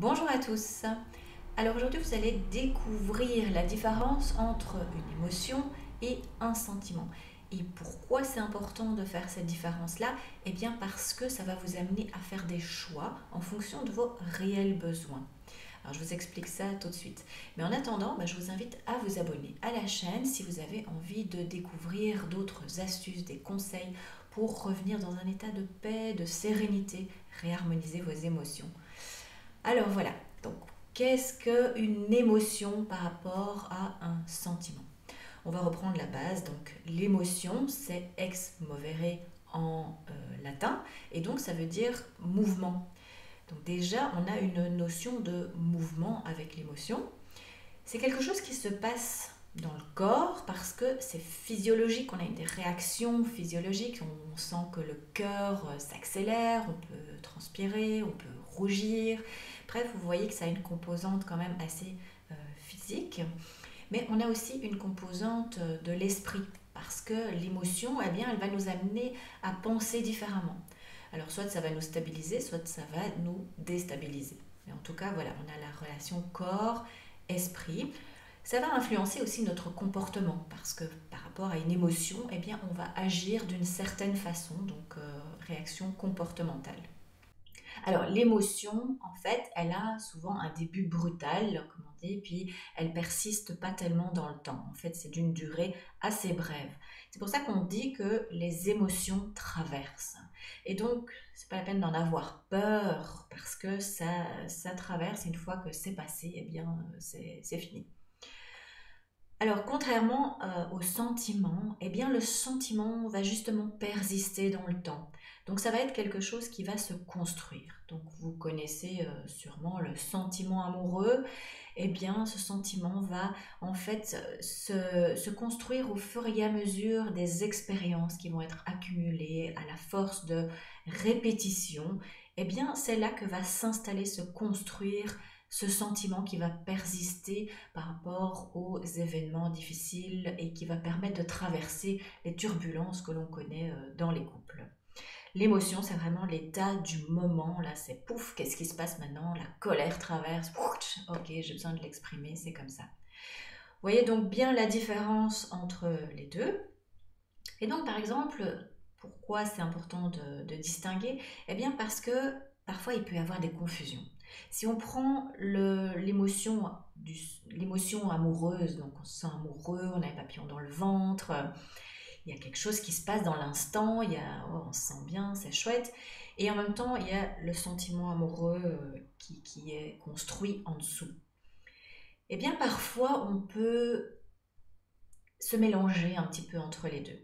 Bonjour à tous. Alors aujourd'hui, vous allez découvrir la différence entre une émotion et un sentiment. Et pourquoi c'est important de faire cette différence-là? Eh bien parce que ça va vous amener à faire des choix en fonction de vos réels besoins. Alors je vous explique ça tout de suite. Mais en attendant, je vous invite à vous abonner à la chaîne si vous avez envie de découvrir d'autres astuces, des conseils pour revenir dans un état de paix, de sérénité, réharmoniser vos émotions. Alors voilà, donc qu'est-ce qu'une émotion par rapport à un sentiment? On va reprendre la base, donc l'émotion c'est ex movere en latin et donc ça veut dire mouvement. Donc déjà on a une notion de mouvement avec l'émotion. C'est quelque chose qui se passe dans le corps parce que c'est physiologique, on a des réactions physiologiques, on sent que le cœur s'accélère, on peut transpirer, on peut rougir. Bref, vous voyez que ça a une composante quand même assez physique, mais on a aussi une composante de l'esprit parce que l'émotion, eh bien, elle va nous amener à penser différemment. Alors soit ça va nous stabiliser, soit ça va nous déstabiliser. Mais en tout cas, voilà, on a la relation corps-esprit. Ça va influencer aussi notre comportement parce que par rapport à une émotion, eh bien, on va agir d'une certaine façon, donc réaction comportementale. Alors l'émotion, en fait, elle a souvent un début brutal, comme on dit, puis elle persiste pas tellement dans le temps. En fait, c'est d'une durée assez brève. C'est pour ça qu'on dit que les émotions traversent. Et donc, c'est pas la peine d'en avoir peur parce que ça traverse. Une fois que c'est passé, eh bien, c'est fini. Alors, contrairement au sentiment, eh bien, le sentiment va justement persister dans le temps. Donc, ça va être quelque chose qui va se construire. Donc, vous connaissez sûrement le sentiment amoureux. Eh bien, ce sentiment va en fait se construire au fur et à mesure des expériences qui vont être accumulées à la force de répétition. Eh bien, c'est là que va s'installer, se construire ce sentiment qui va persister par rapport aux événements difficiles et qui va permettre de traverser les turbulences que l'on connaît dans les couples. L'émotion, c'est vraiment l'état du moment, là, c'est pouf, qu'est-ce qui se passe maintenant? La colère traverse, pouf, ok, j'ai besoin de l'exprimer, c'est comme ça. Vous voyez donc bien la différence entre les deux. Et donc, par exemple, pourquoi c'est important de distinguer? Eh bien, parce que parfois, il peut y avoir des confusions. Si on prend l'émotion amoureuse, donc on se sent amoureux, on a les papillons dans le ventre, il y a quelque chose qui se passe dans l'instant, oh, on se sent bien, c'est chouette. Et en même temps, il y a le sentiment amoureux qui est construit en dessous. Eh bien, parfois, on peut se mélanger un petit peu entre les deux.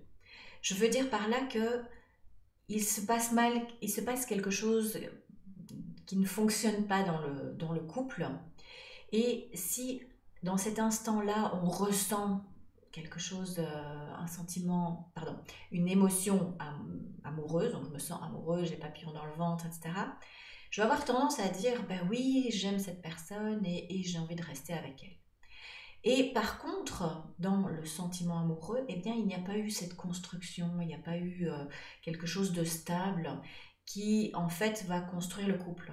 Je veux dire par là que il se passe quelque chose qui ne fonctionne pas dans le couple. Et si dans cet instant-là, on ressent quelque chose, un sentiment, pardon, une émotion amoureuse, donc je me sens amoureuse, j'ai papillon dans le ventre, etc., je vais avoir tendance à dire, ben oui, j'aime cette personne et j'ai envie de rester avec elle. Et par contre, dans le sentiment amoureux, eh bien, il n'y a pas eu cette construction, il n'y a pas eu quelque chose de stable qui, en fait, va construire le couple.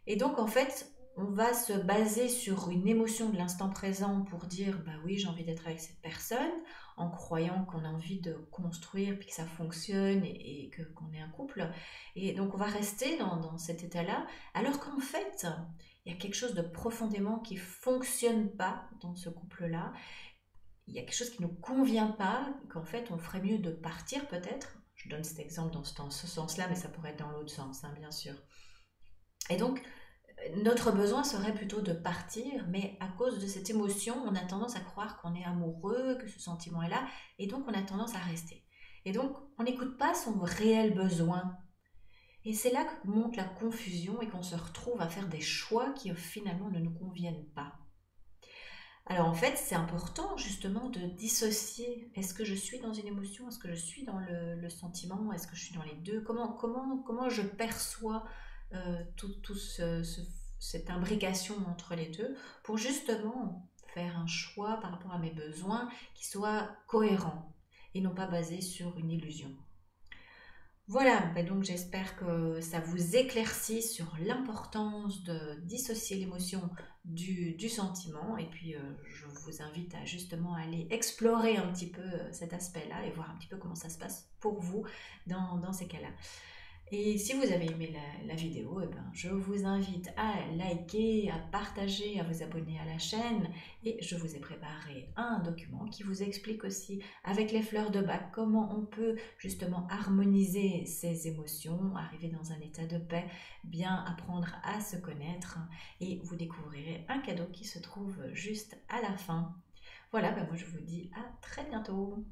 Et donc, en fait, on va se baser sur une émotion de l'instant présent pour dire, bah oui, j'ai envie d'être avec cette personne, en croyant qu'on a envie de construire, puis que ça fonctionne et qu'on est un couple. Et donc, on va rester dans cet état-là, alors qu'en fait, il y a quelque chose de profondément qui fonctionne pas dans ce couple-là. Il y a quelque chose qui ne nous convient pas, qu'en fait, on ferait mieux de partir peut-être. Je donne cet exemple dans ce sens-là, mais ça pourrait être dans l'autre sens, hein, bien sûr. Et donc, notre besoin serait plutôt de partir, mais à cause de cette émotion, on a tendance à croire qu'on est amoureux, que ce sentiment est là, et donc on a tendance à rester. Et donc, on n'écoute pas son réel besoin. Et c'est là que monte la confusion et qu'on se retrouve à faire des choix qui finalement ne nous conviennent pas. Alors en fait, c'est important justement de dissocier. Est-ce que je suis dans une émotion? Est-ce que je suis dans le sentiment? Est-ce que je suis dans les deux? Comment je perçois cette imbrication entre les deux pour justement faire un choix par rapport à mes besoins qui soit cohérent et non pas basé sur une illusion. Voilà, bah donc j'espère que ça vous éclaircit sur l'importance de dissocier l'émotion du sentiment. Et puis, je vous invite à justement aller explorer un petit peu cet aspect-là et voir un petit peu comment ça se passe pour vous dans ces cas-là. Et si vous avez aimé la vidéo, eh ben, je vous invite à liker, à partager, à vous abonner à la chaîne. Et je vous ai préparé un document qui vous explique aussi avec les fleurs de bac comment on peut justement harmoniser ses émotions, arriver dans un état de paix, bien apprendre à se connaître. Et vous découvrirez un cadeau qui se trouve juste à la fin. Voilà, ben moi je vous dis à très bientôt.